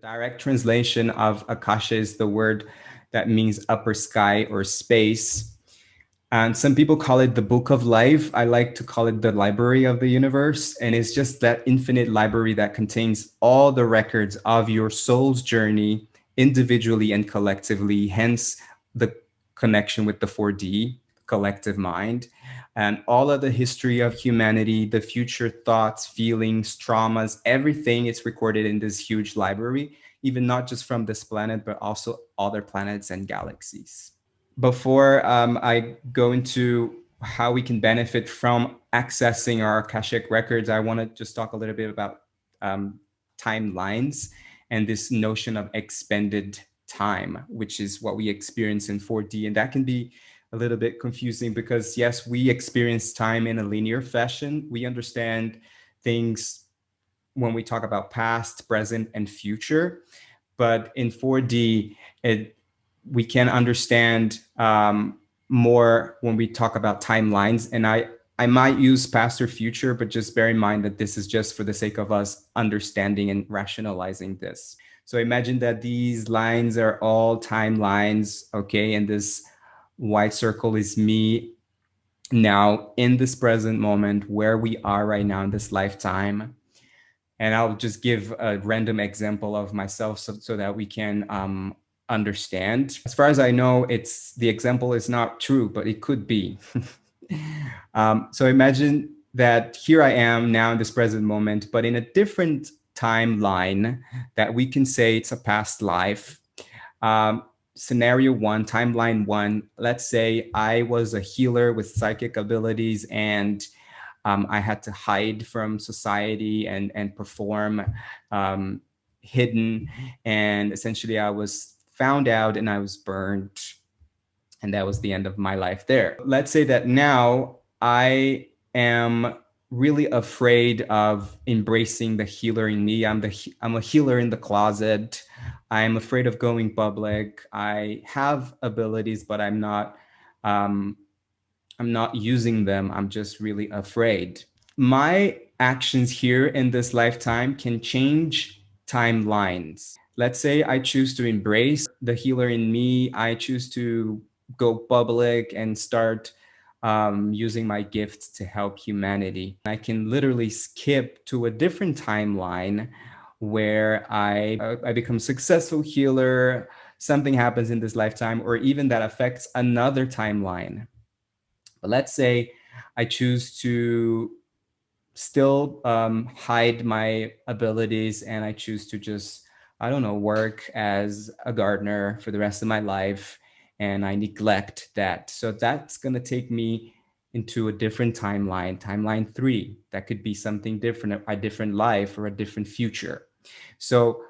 direct translation of Akasha is the word that means upper sky or space. And some people call it the book of life. I like to call it the library of the universe. And it's just that infinite library that contains all the records of your soul's journey individually and collectively, hence the connection with the 4D collective mind, and all of the history of humanity, the future thoughts, feelings, traumas, everything is recorded in this huge library, even not just from this planet, but also other planets and galaxies. Before I go into how we can benefit from accessing our Akashic records, I want to just talk a little bit about timelines and this notion of expended time, which is what we experience in 4D. And that can be a little bit confusing because, yes, we experience time in a linear fashion. We understand things when we talk about past, present, and future. But in 4D, we can understand more when we talk about timelines. And I might use past or future, but just bear in mind that this is just for the sake of us understanding and rationalizing this. So imagine that these lines are all timelines, okay? And this white circle is me now in this present moment where we are right now in this lifetime. And I'll just give a random example of myself so that we can understand. As far as I know, the example is not true, but it could be. So imagine that here I am now in this present moment, but in a different timeline that we can say it's a past life. Scenario one, timeline one, let's say I was a healer with psychic abilities and I had to hide from society and perform hidden. And essentially I was found out and I was burned. And that was the end of my life there. Let's say that now I am really afraid of embracing the healer in me. I'm a healer in the closet. I'm afraid of going public. I have abilities, but I'm not using them. I'm just really afraid. My actions here in this lifetime can change timelines. Let's say I choose to embrace the healer in me. I choose to go public and start using my gifts to help humanity. I can literally skip to a different timeline where I become a successful healer, something happens in this lifetime, or even that affects another timeline. But let's say I choose to still hide my abilities and I choose to just, I don't know, work as a gardener for the rest of my life, and I neglect that. So that's going to take me into a different timeline, timeline 3. That could be something different, a different life or a different future. So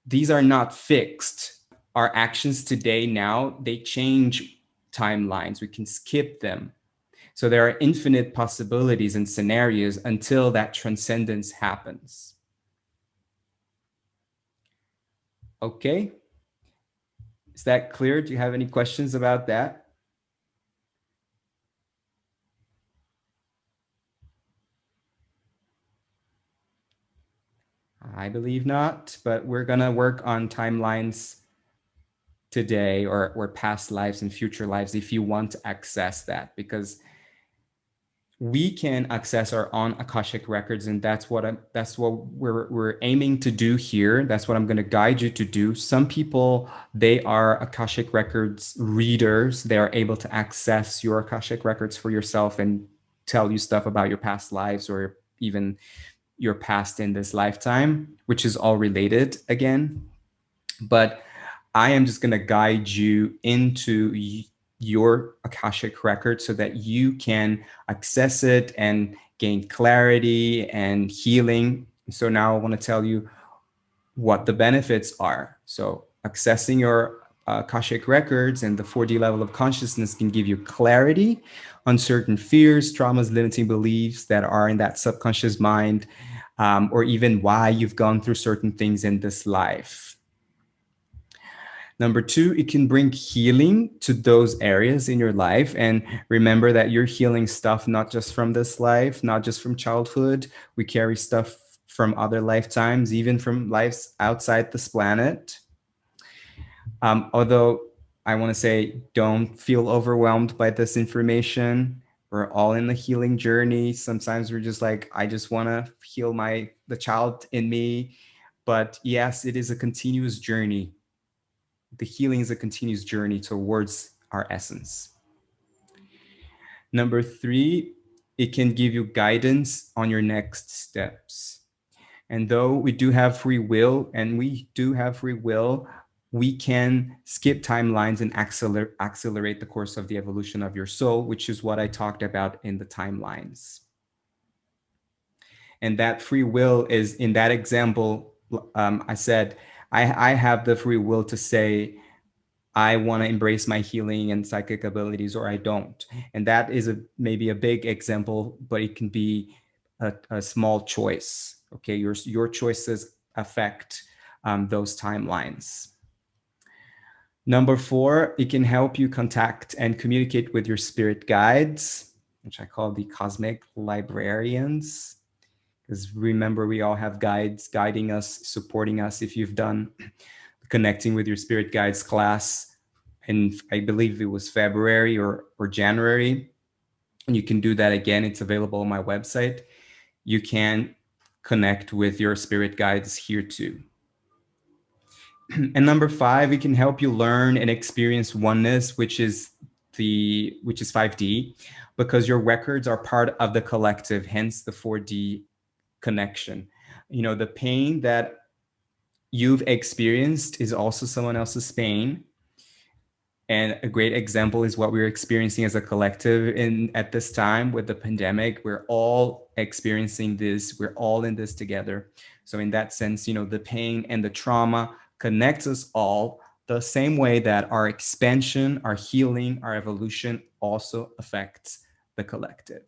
these are not fixed. Our actions today now, they change timelines. We can skip them. So there are infinite possibilities and scenarios until that transcendence happens. Okay. Is that clear? Do you have any questions about that? I believe not, but we're going to work on timelines today or past lives and future lives if you want to access that, because we can access our own Akashic records, and that's what we're aiming to do here. That's what I'm going to guide you to do. Some people, they are Akashic records readers. They are able to access your Akashic records for yourself and tell you stuff about your past lives or even your past in this lifetime, which is all related again. But I am just going to guide you into your Akashic record so that you can access it and gain clarity and healing. So now I want to tell you what the benefits are. So accessing your Akashic records and the 4D level of consciousness can give you clarity on certain fears, traumas, limiting beliefs that are in that subconscious mind, or even why you've gone through certain things in this life. Number 2, it can bring healing to those areas in your life. And remember that you're healing stuff not just from this life, not just from childhood. We carry stuff from other lifetimes, even from lives outside this planet. Although I want to say, don't feel overwhelmed by this information. We're all in the healing journey. Sometimes we're just like, I just want to heal the child in me. But yes, it is a continuous journey. The healing is a continuous journey towards our essence. Number 3, it can give you guidance on your next steps. And though we do have free will, we can skip timelines and accelerate the course of the evolution of your soul, which is what I talked about in the timelines. And that free will is, in that example, I said, I have the free will to say, I want to embrace my healing and psychic abilities, or I don't. And that is maybe a big example, but it can be a small choice. Okay, your choices affect those timelines. Number 4, it can help you contact and communicate with your spirit guides, which I call the cosmic librarians. Because remember, we all have guides guiding us, supporting us. If you've done Connecting with Your Spirit Guides class, and I believe it was February or January, and you can do that again. It's available on my website. You can connect with your spirit guides here too. And number 5, it can help you learn and experience oneness, which is 5D, because your records are part of the collective, hence the 4D connection. The pain that you've experienced is also someone else's pain. And a great example is what we're experiencing as a collective at this time with the pandemic. We're all experiencing this. We're all in this together. So in that sense, the pain and the trauma connects us all the same way that our expansion, our healing, our evolution also affects the collective.